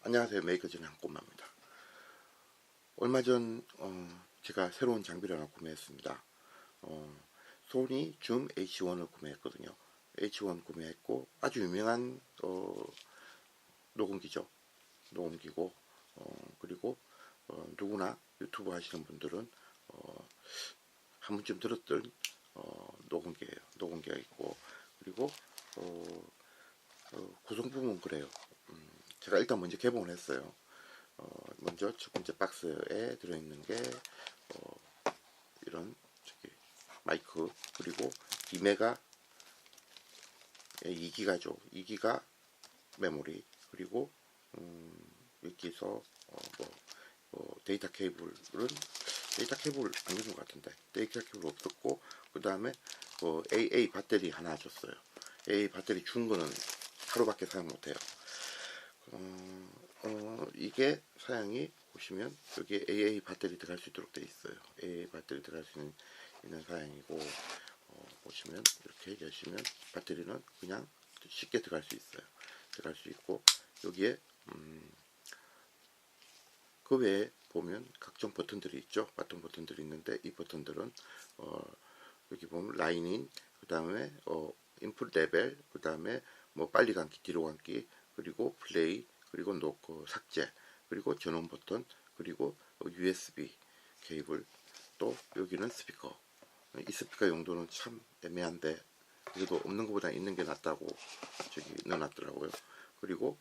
안녕하세요. 메이커즈는 한꼬마입니다. 얼마 전 제가 새로운 장비를 하나 구매했습니다. 소니 줌 H1을 구매했거든요. H1 구매했고 아주 유명한 녹음기죠. 녹음기고 그리고 누구나 유튜브 하시는 분들은 한 번쯤 들었던 녹음기예요. 녹음기가 있고 그리고 구성 부분 그래요. 제가 일단 먼저 개봉을 했어요. 먼저 첫 번째 박스에 들어있는 게 이런 마이크, 그리고 2메가 2기가죠. 2기가 메모리, 그리고 여기서 데이터 케이블은 데이터 케이블 안 주는 것 같은데 데이터 케이블 없었고, 그 다음에 AA 배터리 하나 줬어요. AA 배터리 준 거는 하루밖에 사용 못해요. 이게 사양이 보시면 여기에 AA 배터리 들어갈 수 있도록 되어 있어요. AA 배터리 들어갈 수 있는 사양이고, 보시면 이렇게 여시면 배터리는 그냥 쉽게 들어갈 수 있어요. 들어갈 수 있고, 여기에 그 외에 보면 각종 버튼들이 있죠. 버튼들이 있는데 이 버튼들은 여기 보면 라인인, 그 다음에 인풋 레벨, 그 다음에 뭐 빨리 감기, 뒤로 감기, 그리고 플레이, 그리고 삭제, 그리고 전원 버튼, 그리고 USB 케이블, 또 여기는 스피커. 이 스피커 용도는 참 애매한데 그래도 없는 것보다 있는 게 낫다고 저기 넣어놨더라고요. 그리고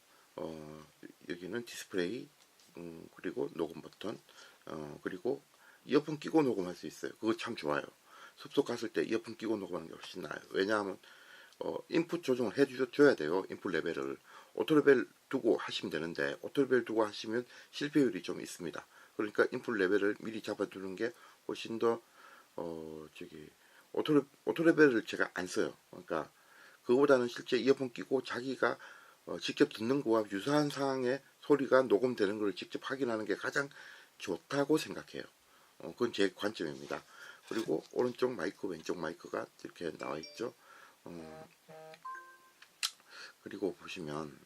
여기는 디스플레이, 그리고 녹음 버튼, 그리고 이어폰 끼고 녹음할 수 있어요. 그거 참 좋아요. 숲속 갔을 때 이어폰 끼고 녹음하는 게 훨씬 나아요. 왜냐하면 인풋 조정을 해줘야 돼요. 인풋 레벨을 오토 레벨 두고 하시면 되는데, 오토 레벨 두고 하시면 실패율이 좀 있습니다. 그러니까 인풋 레벨을 미리 잡아두는 게 훨씬 더 오토 레벨을 제가 안 써요. 그러니까 그거보다는 실제 이어폰 끼고 자기가 직접 듣는 거와 유사한 상황의 소리가 녹음되는 걸 직접 확인하는 게 가장 좋다고 생각해요. 그건 제 관점입니다. 그리고 오른쪽 마이크, 왼쪽 마이크가 이렇게 나와 있죠. 그리고 보시면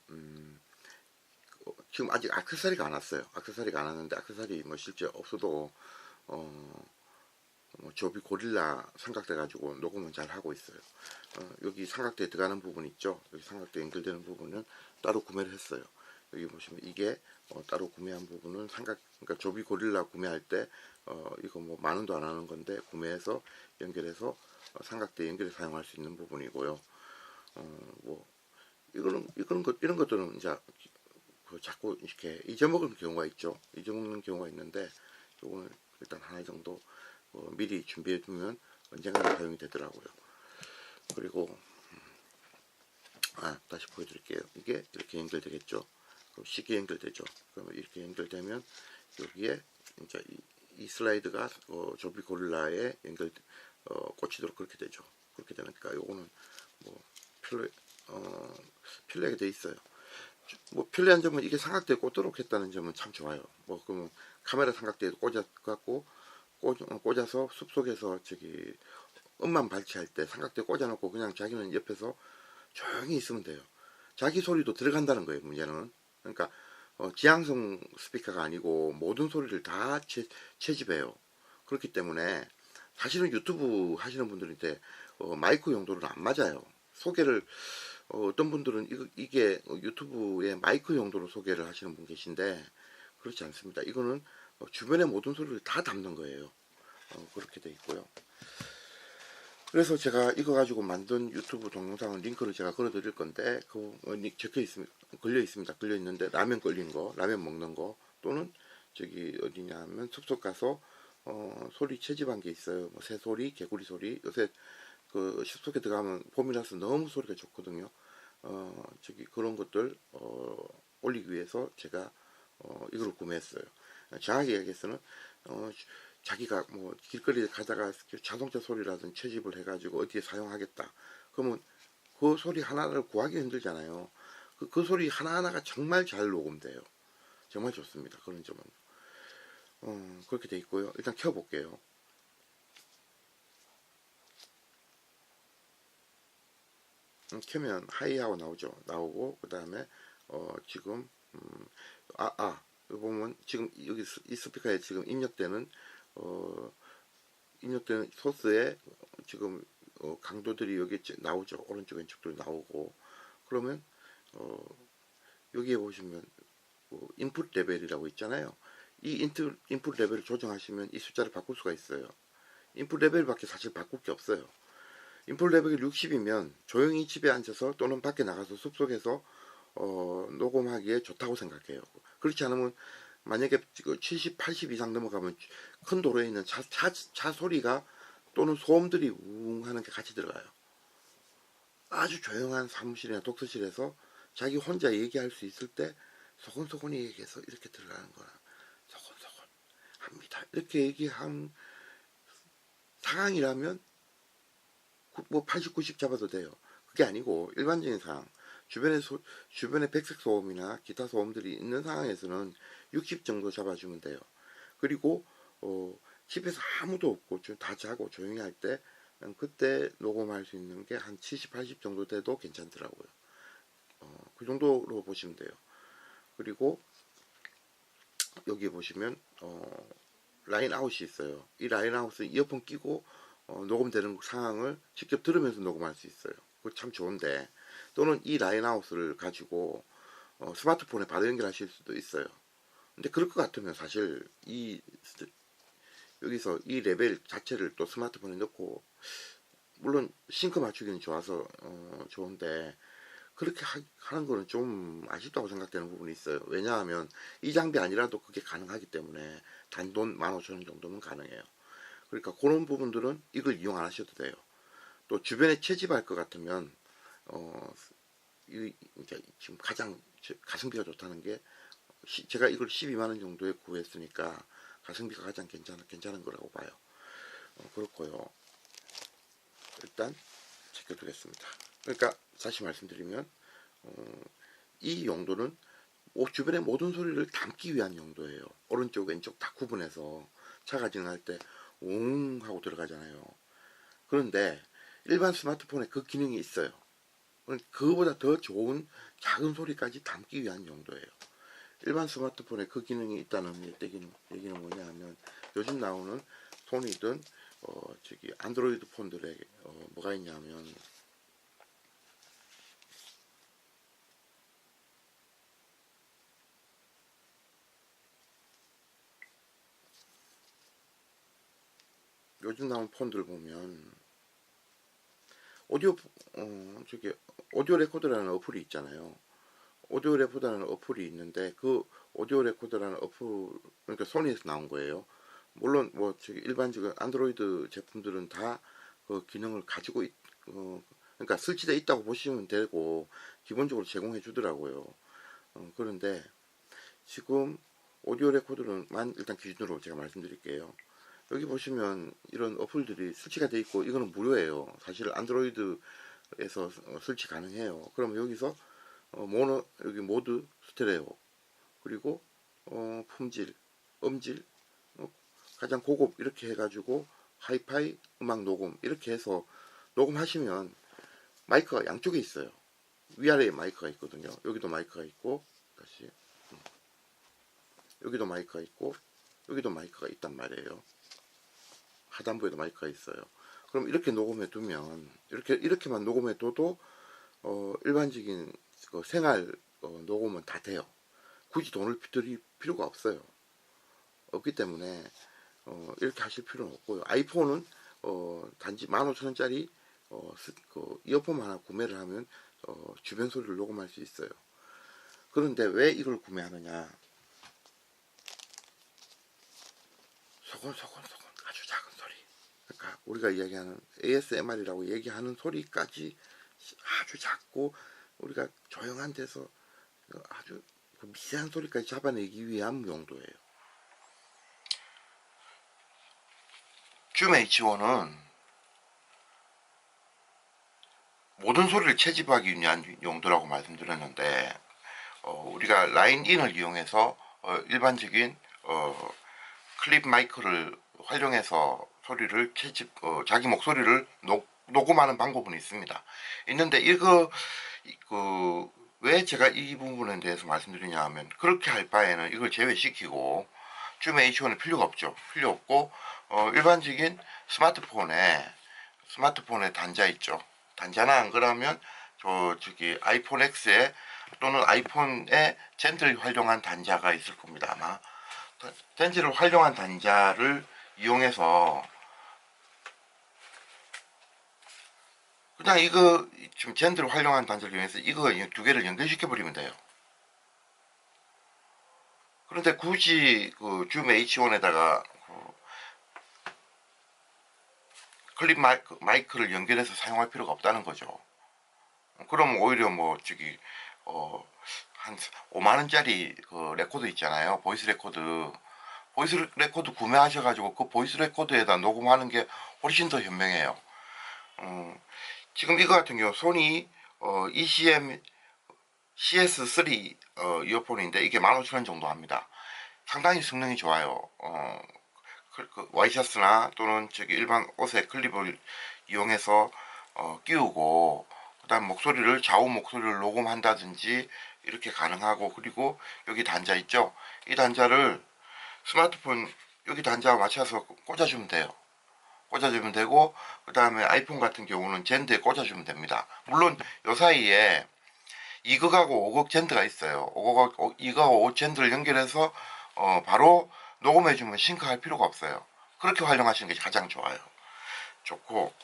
지금 아직 액세서리가 안 왔어요. 액세서리가 안 왔는데, 액세서리 뭐 실제 없어도 조비 고릴라 삼각대 가지고 녹음은 잘 하고 있어요. 여기 삼각대 들어가는 부분 있죠. 여기 삼각대 연결되는 부분은 따로 구매를 했어요. 여기 보시면 이게 따로 구매한 부분은 그러니까 조비 고릴라 구매할 때 이거 뭐 만 원도 안 하는 건데 구매해서 연결해서 삼각대 연결해 사용할 수 있는 부분이고요. 뭐 이런 것들은 이제 자꾸 이렇게 잊어먹는 경우가 있죠. 잊어먹는 경우가 있는데 이거는 일단 하나 정도 미리 준비해 두면 언젠가는 사용이 되더라고요. 그리고 다시 보여드릴게요. 이게 이렇게 연결되겠죠. 그럼 쉽게 연결되죠. 그러면 이렇게 연결되면 여기에 이제 이 슬라이드가 조비 고릴라에 꽂히도록 그렇게 되죠. 그렇게 되니까 요거는 뭐 편리하게 돼 있어요. 뭐 편리한 점은 이게 삼각대에 꽂도록 했다는 점은 참 좋아요. 뭐 그러면 카메라 삼각대에 꽂아갖고 꽂아서 숲속에서 음만 발치할 때 삼각대 꽂아놓고 그냥 자기는 옆에서 조용히 있으면 돼요. 자기 소리도 들어간다는 거예요. 문제는. 그러니까 지향성 스피커가 아니고 모든 소리를 다 채집해요. 그렇기 때문에 사실은 유튜브 하시는 분들한테 마이크 용도는 안 맞아요. 소개를 어떤 분들은 이게 유튜브에 마이크 용도로 소개를 하시는 분 계신데, 그렇지 않습니다. 이거는 주변의 모든 소리를 다 담는 거예요. 그렇게 돼 있고요. 그래서 제가 이거 가지고 만든 유튜브 동영상 링크를 제가 걸어 드릴 건데, 적혀 있습니다. 걸려 있습니다. 걸려 있는데 라면 끓인 거, 라면 먹는 거, 또는 저기 어디냐면 숲속 가서 소리 채집한 게 있어요. 뭐 새소리, 개구리 소리. 요새 그 숲속에 들어가면 봄이라서 너무 소리가 좋거든요. 그런 것들 올리기 위해서 제가 이걸 구매했어요. 정확히 얘기해서는 자기가 뭐 길거리에 가다가 자동차 소리라든지 채집을 해가지고 어디에 사용하겠다. 그러면 그 소리 하나를 구하기 힘들잖아요. 그 소리 하나하나가 정말 잘 녹음돼요. 정말 좋습니다. 그런 점은. 그렇게 돼 있고요. 일단 켜볼게요. 켜면 하이하고 나오죠. 나오고 그 다음에 지금 여기 보면 지금 여기 이 스피커에 지금 입력되는 소스에 지금 강도들이 여기 나오죠. 오른쪽 왼쪽도 나오고. 그러면 여기에 보시면 인풋 레벨이라고 있잖아요. 이 인풋 레벨을 조정하시면 이 숫자를 바꿀 수가 있어요. 인풋 레벨밖에 사실 바꿀 게 없어요. 인풋 레벨이 60이면 조용히 집에 앉아서 또는 밖에 나가서 숲속에서 녹음하기에 좋다고 생각해요. 그렇지 않으면 만약에 70, 80 이상 넘어가면 큰 도로에 있는 차 소리가 또는 소음들이 웅 하는 게 같이 들어가요. 아주 조용한 사무실이나 독서실에서 자기 혼자 얘기할 수 있을 때 소곤소곤 얘기해서 이렇게 들어가는 거라 소곤소곤 합니다. 이렇게 얘기한 상황이라면 뭐 80, 90 잡아도 돼요. 그게 아니고 일반적인 상황, 주변에 백색 소음이나 기타 소음들이 있는 상황에서는 60 정도 잡아주면 돼요. 그리고 집에서 아무도 없고 다 자고 조용히 할 때 그때 녹음할 수 있는 게 한 70, 80 정도 돼도 괜찮더라고요. 그 정도로 보시면 돼요. 그리고 여기 보시면 라인 아웃이 있어요. 이 라인 아웃은 이어폰 끼고 녹음되는 상황을 직접 들으면서 녹음할 수 있어요. 그거 참 좋은데, 또는 이 라인 아웃을 가지고 스마트폰에 바로 연결하실 수도 있어요. 근데 그럴 것 같으면 사실 여기서 이 레벨 자체를 또 스마트폰에 넣고, 물론 싱크 맞추기는 좋아서 좋은데 그렇게 하는 거는 좀 아쉽다고 생각되는 부분이 있어요. 왜냐하면 이 장비 아니라도 그게 가능하기 때문에 단돈 15,000원 정도면 가능해요. 그러니까 그런 부분들은 이걸 이용 안 하셔도 돼요. 또 주변에 채집할 것 같으면 이제 지금 가장 가성비가 좋다는 게 제가 이걸 12만원 정도에 구했으니까 가성비가 가장 괜찮은 거라고 봐요. 그렇고요. 일단 지켜두겠습니다. 그러니까 다시 말씀드리면 이 용도는 주변의 모든 소리를 담기 위한 용도예요. 오른쪽 왼쪽 다 구분해서 차가 지나갈 때 웅 하고 들어가잖아요. 그런데 일반 스마트폰에 그 기능이 있어요. 그거보다 더 좋은 작은 소리까지 담기 위한 용도예요. 일반 스마트폰에 그 기능이 있다는 얘기는 뭐냐 하면, 요즘 나오는 소니든 안드로이드 폰들에 뭐가 있냐면 요즘 나온 폰들 보면 오디오 오디오 레코더라는 어플이 있잖아요. 오디오 레코더라는 어플이 있는데 그 오디오 레코더라는 어플, 그러니까 소니에서 나온 거예요. 물론 뭐 일반적인 안드로이드 제품들은 다 그 기능을 가지고 그러니까 설치되어 있다고 보시면 되고 기본적으로 제공해 주더라고요. 그런데 지금 오디오 레코더만 일단 기준으로 제가 말씀드릴게요. 여기 보시면 이런 어플들이 설치가 되어 있고 이거는 무료예요. 사실 안드로이드에서 설치 가능해요. 그러면 여기서 여기 모드, 스테레오, 그리고 품질, 음질, 가장 고급 이렇게 해가지고 하이파이 음악 녹음 이렇게 해서 녹음하시면 마이크가 양쪽에 있어요. 위아래에 마이크가 있거든요. 여기도 마이크가 있고, 다시 여기도 마이크가 있고, 여기도 마이크가 있단 말이에요. 하단부에도 마이크가 있어요. 그럼 이렇게 녹음해 두면 이렇게만 녹음해 둬도 일반적인 생활 녹음은 다 돼요. 굳이 돈을 들일 필요가 없어요. 없기 때문에 이렇게 하실 필요는 없고요. 아이폰은 단지 15,000원짜리 이어폰 하나 구매를 하면 주변 소리를 녹음할 수 있어요. 그런데 왜 이걸 구매하느냐? 소곤소곤 아주 작은 소리. 그러니까 우리가 이야기하는 ASMR이라고 얘기하는 소리까지 아주 작고 우리가 조용한 데서 아주 미세한 소리까지 잡아내기 위한 용도예요. 줌 H1은 모든 소리를 채집하기 위한 용도라고 말씀드렸는데 우리가 라인인을 이용해서 일반적인 클립 마이크를 활용해서 소리를 자기 목소리를 녹음하는 방법은 있습니다. 있는데 이거 왜 제가 이 부분에 대해서 말씀드리냐 하면, 그렇게 할 바에는 이걸 제외시키고 줌 H1은 필요가 없죠. 필요 없고 일반적인 스마트폰에 단자 있죠. 단자나 안 그러면 저기 아이폰 X에 또는 아이폰에 젠틀 활용한 단자가 있을 겁니다. 아마 젠틀을 활용한 단자를 이용해서 그냥 이거 지금 젠틀을 활용한 단자를 이용해서 이거 두 개를 연결시켜 버리면 돼요. 그런데 굳이 그 줌 H1에다가 클립 마이크를 연결해서 사용할 필요가 없다는 거죠. 그럼 오히려 뭐 저기 한 5만원짜리 그 레코드 있잖아요. 보이스 레코드 구매하셔가지고 그 보이스 레코드에다 녹음하는 게 훨씬 더 현명해요. 지금 이거 같은 경우 소니 ECM CS3 이어폰인데 이게 15,000원 정도 합니다. 상당히 성능이 좋아요. 그 와이셔츠나 또는 저기 일반 옷에 클립을 이용해서 끼우고, 그다음 목소리를 좌우 목소리를 녹음한다든지 이렇게 가능하고, 그리고 여기 단자 있죠. 이 단자를 스마트폰 여기 단자와 맞춰서 꽂아주면 돼요. 꽂아주면 되고, 그 다음에 아이폰 같은 경우는 젠드에 꽂아주면 됩니다. 물론 요 사이에 2극하고 5극 젠드가 있어요. 2극하고 5 젠드를 연결해서 바로 녹음해주면 싱크할 필요가 없어요. 그렇게 활용하시는 게 가장 좋아요. 좋고,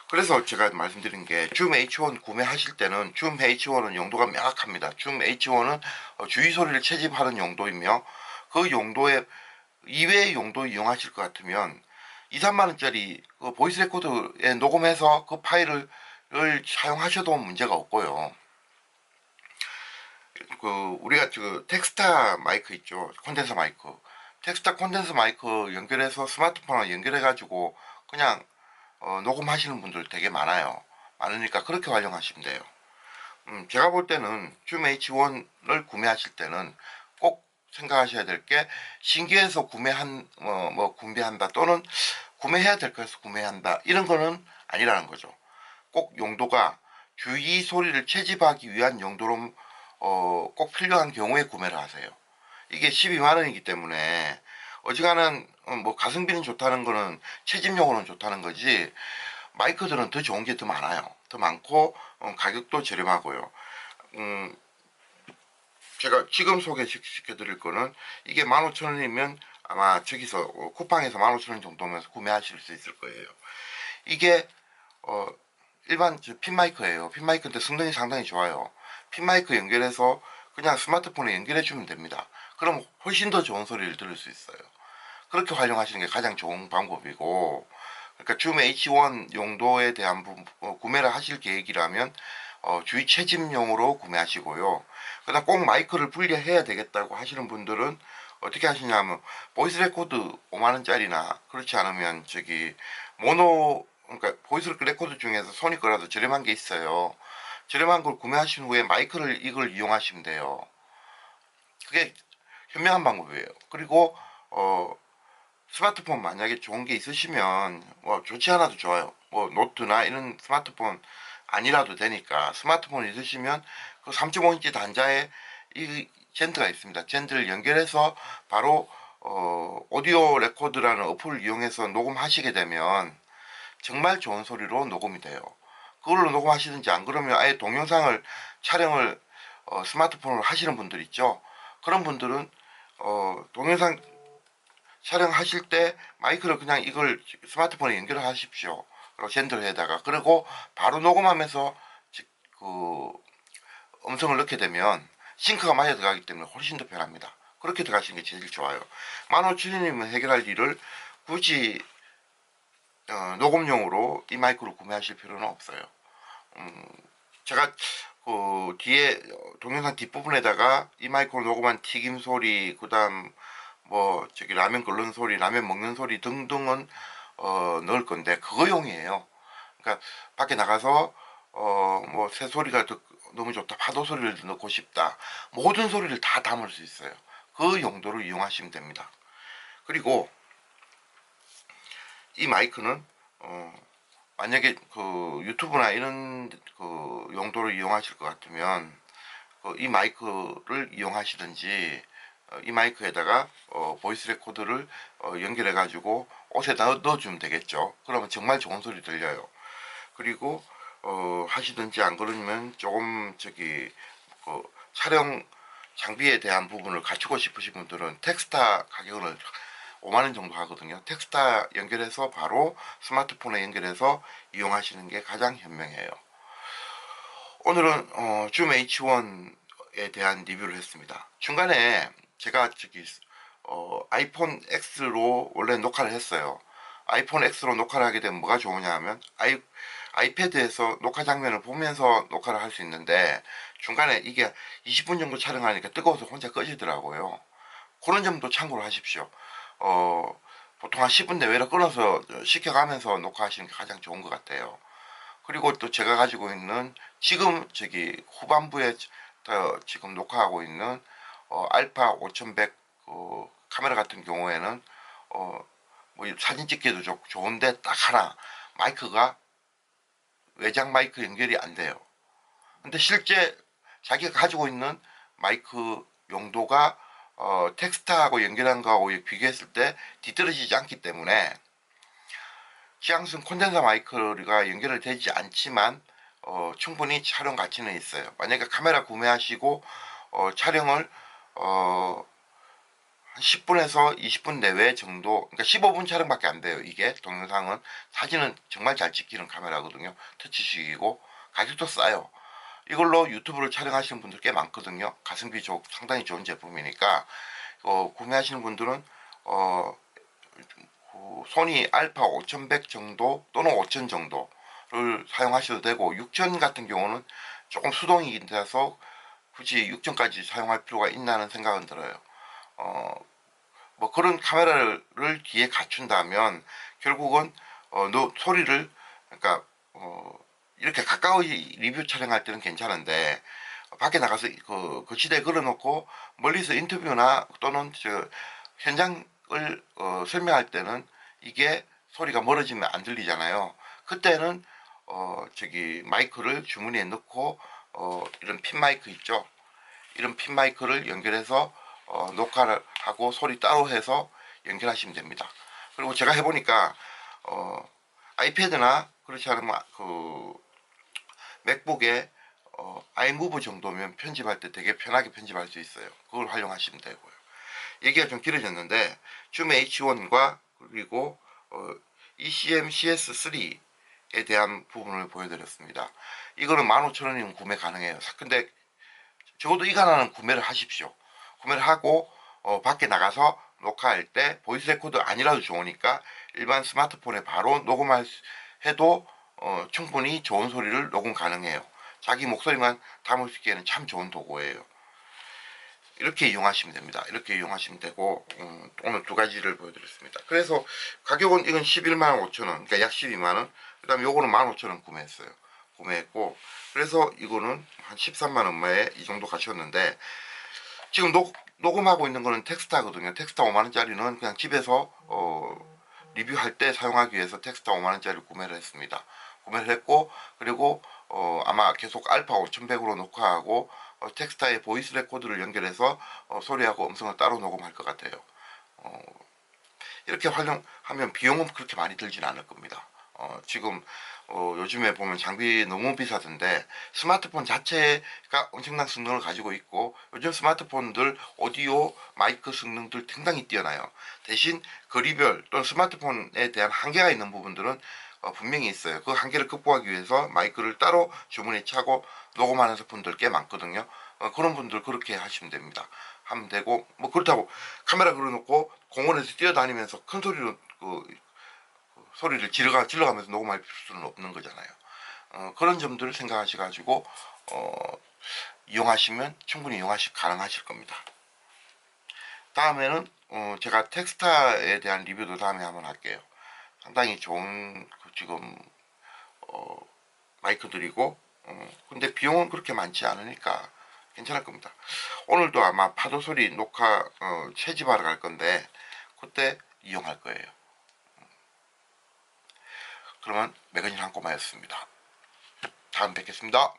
그래서 제가 말씀드린 게 줌 H1 구매하실 때는 줌 H1은 용도가 명확합니다. 줌 H1은 주의 소리를 채집하는 용도이며, 그 용도에 이외의 용도 이용하실 것 같으면 2, 3만원짜리 그 보이스 레코드에 녹음해서 그 파일을 사용하셔도 문제가 없고요. 그 우리가 그 텍스타 마이크 있죠. 콘덴서 마이크. 텍스타 콘덴서 마이크 연결해서 스마트폰을 연결해 가지고 그냥 녹음하시는 분들 되게 많아요. 많으니까 그렇게 활용하시면 돼요. 제가 볼 때는 줌 H1을 구매하실 때는 꼭 생각하셔야 될 게, 신기해서 구매한다 또는 구매해야 될 것에서 구매한다 이런 거는 아니라는 거죠. 꼭 용도가 주의 소리를 채집하기 위한 용도로 꼭 필요한 경우에 구매를 하세요. 이게 12만원이기 때문에 어지간한 뭐 가성비는 좋다는 거는 채집용으로는 좋다는 거지, 마이크들은 더 좋은 게 더 많아요. 더 많고 가격도 저렴하고요. 제가 지금 소개시켜 드릴 거는 이게 15,000원이면 아마 저기서 쿠팡에서 15,000원 정도면 구매하실 수 있을 거예요. 이게 일반 핀 마이크예요. 핀 마이크인데 성능이 상당히 좋아요. 핀 마이크 연결해서 그냥 스마트폰에 연결해 주면 됩니다. 그럼 훨씬 더 좋은 소리를 들을 수 있어요. 그렇게 활용하시는 게 가장 좋은 방법이고, 그러니까 줌 H1 용도에 대한 구매를 하실 계획이라면 주의 채집용으로 구매하시고요. 그다음 꼭 마이크를 분리해야 되겠다고 하시는 분들은 어떻게 하시냐면, 보이스 레코드 5만원짜리나 그렇지 않으면 저기 그러니까 보이스 레코드 중에서 소니 거라도 저렴한 게 있어요. 저렴한 걸 구매하신 후에 마이크를 이걸 이용하시면 돼요. 그게 현명한 방법이에요. 그리고 스마트폰 만약에 좋은 게 있으시면 뭐 좋지 않아도 좋아요. 뭐 노트나 이런 스마트폰 아니라도 되니까 스마트폰 있으시면 그 3.5인치 단자에 이 젠드가 있습니다. 젠드를 연결해서 바로 오디오 레코드라는 어플을 이용해서 녹음하시게 되면 정말 좋은 소리로 녹음이 돼요. 그걸로 녹음하시든지 안 그러면 아예 동영상을 촬영을 스마트폰으로 하시는 분들 있죠. 그런 분들은 동영상 촬영하실 때 마이크를 그냥 이걸 스마트폰에 연결을 하십시오. 그리고 젠더에다가, 그리고 바로 녹음하면서 그 음성을 넣게 되면 싱크가 맞아 들어가기 때문에 훨씬 더 편합니다. 그렇게 들어가시는 게 제일 좋아요. 15,000원이면 해결할 일을 굳이 녹음용으로 이 마이크를 구매하실 필요는 없어요. 제가 그 뒤에 동영상 뒷부분에다가 이 마이크로 녹음한 튀김 소리, 그다음 뭐 저기 라면 끓는 소리, 라면 먹는 소리 등등은 넣을 건데 그거용이에요. 그러니까 밖에 나가서 뭐 새 소리가 너무 좋다, 파도 소리를 넣고 싶다, 모든 소리를 다 담을 수 있어요. 그 용도로 이용하시면 됩니다. 그리고 이 마이크는 만약에 그 유튜브나 이런 그 용도로 이용하실 것 같으면 이 마이크를 이용하시든지 이 마이크에다가 보이스 레코더를 연결해 가지고 옷에다 넣어주면 되겠죠. 그러면 정말 좋은 소리 들려요. 그리고 하시든지, 안 그러면 조금 촬영 장비에 대한 부분을 갖추고 싶으신 분들은 텍스타 가격을 5만원 정도 하거든요. 텍스타 연결해서 바로 스마트폰에 연결해서 이용하시는 게 가장 현명해요. 오늘은 줌 H1에 대한 리뷰를 했습니다. 중간에 제가 아이폰 X로 원래 녹화를 했어요. 아이폰 X로 녹화를 하게 되면 뭐가 좋으냐 하면 아이패드에서 녹화 장면을 보면서 녹화를 할 수 있는데, 중간에 이게 20분 정도 촬영하니까 뜨거워서 혼자 꺼지더라고요. 그런 점도 참고로 하십시오. 보통 한 10분 내외로 끊어서 식혀가면서 녹화하시는 게 가장 좋은 것 같아요. 그리고 또 제가 가지고 있는 지금 후반부에 지금 녹화하고 있는 알파 5100 카메라 같은 경우에는 뭐 사진 찍기도 좋은데 딱 하나, 마이크가 외장 마이크 연결이 안 돼요. 근데 실제 자기가 가지고 있는 마이크 용도가 텍스트하고 연결한 거하고 비교했을 때 뒤떨어지지 않기 때문에, 지향성 콘덴서 마이크가 연결되지 않지만 충분히 촬영 가치는 있어요. 만약에 카메라 구매하시고 촬영을 한 10분에서 20분 내외 정도, 그러니까 15분 촬영밖에 안 돼요. 이게 동영상은. 사진은 정말 잘 찍히는 카메라거든요. 터치식이고 가격도 싸요. 이걸로 유튜브를 촬영하시는 분들 꽤 많거든요. 가성비 상당히 좋은 제품이니까 구매하시는 분들은 소니 알파 5100 정도 또는 5000 정도를 사용하셔도 되고, 6000 같은 경우는 조금 수동이기 때문에 굳이 6000까지 사용할 필요가 있나는 생각은 들어요. 뭐 그런 카메라를 뒤에 갖춘다면 결국은 소리를, 그러니까 이렇게 가까이 리뷰 촬영할 때는 괜찮은데, 밖에 나가서 거치대에 걸어놓고 멀리서 인터뷰나 또는 현장을 설명할 때는 이게 소리가 멀어지면 안 들리잖아요. 그때는 마이크를 주머니에 넣고 이런 핀 마이크 있죠. 이런 핀 마이크를 연결해서 녹화를 하고 소리 따로 해서 연결하시면 됩니다. 그리고 제가 해보니까 아이패드나 그렇지 않으면 맥북에 아이무브 정도면 편집할 때 되게 편하게 편집할 수 있어요. 그걸 활용하시면 되고요. 얘기가 좀 길어졌는데, 줌 H1과 그리고 ECM CS3에 대한 부분을 보여드렸습니다. 이거는 15,000원이면 구매 가능해요. 근데 적어도 이거 하나는 구매를 하십시오. 구매를 하고 밖에 나가서 녹화할 때 보이스 레코더 아니라도 좋으니까 일반 스마트폰에 바로 해도 충분히 좋은 소리를 녹음 가능해요. 자기 목소리만 담을 수 있기에는 참 좋은 도구예요. 이렇게 이용하시면 됩니다. 이렇게 이용하시면 되고, 오늘 두 가지를 보여드렸습니다. 그래서 가격은 이건 11만 5천원, 그러니까 약 12만원, 그 다음에 요거는 15,000원 구매했어요. 구매했고, 그래서 이거는 한 13만 얼마에 이 정도 가셨는데, 지금 녹음하고 있는 거는 텍스타거든요. 텍스타 5만원짜리는 그냥 집에서 리뷰할 때 사용하기 위해서 텍스타 5만원짜리 구매를 했습니다. 구매를 했고, 그리고 아마 계속 알파 5100으로 녹화하고 텍스타에 보이스 레코드를 연결해서 소리하고 음성을 따로 녹음할 것 같아요. 이렇게 활용하면 비용은 그렇게 많이 들진 않을 겁니다. 지금 요즘에 보면 장비 너무 비싸던데, 스마트폰 자체가 엄청난 성능을 가지고 있고, 요즘 스마트폰들 오디오 마이크 성능들 상당히 뛰어나요. 대신 거리별 또는 스마트폰에 대한 한계가 있는 부분들은 분명히 있어요. 그 한계를 극복하기 위해서 마이크를 따로 주머니에 차고 녹음하는 분들 꽤 많거든요. 그런 분들 그렇게 하시면 됩니다. 하면 되고, 뭐 그렇다고 카메라 걸어놓고 공원에서 뛰어다니면서 큰 소리로 소리를 질러가면서 녹음할 수는 없는 거잖아요. 그런 점들을 생각하셔가지고 이용하시면 충분히 가능하실 겁니다. 다음에는 제가 텍스타에 대한 리뷰도 다음에 한번 할게요. 상당히 좋은 지금 마이크들이고, 근데 비용은 그렇게 많지 않으니까 괜찮을 겁니다. 오늘도 아마 파도 소리 녹화 채집하러 갈 건데 그때 이용할 거예요. 그러면 매거진 한 꼬마였습니다. 다음 뵙겠습니다.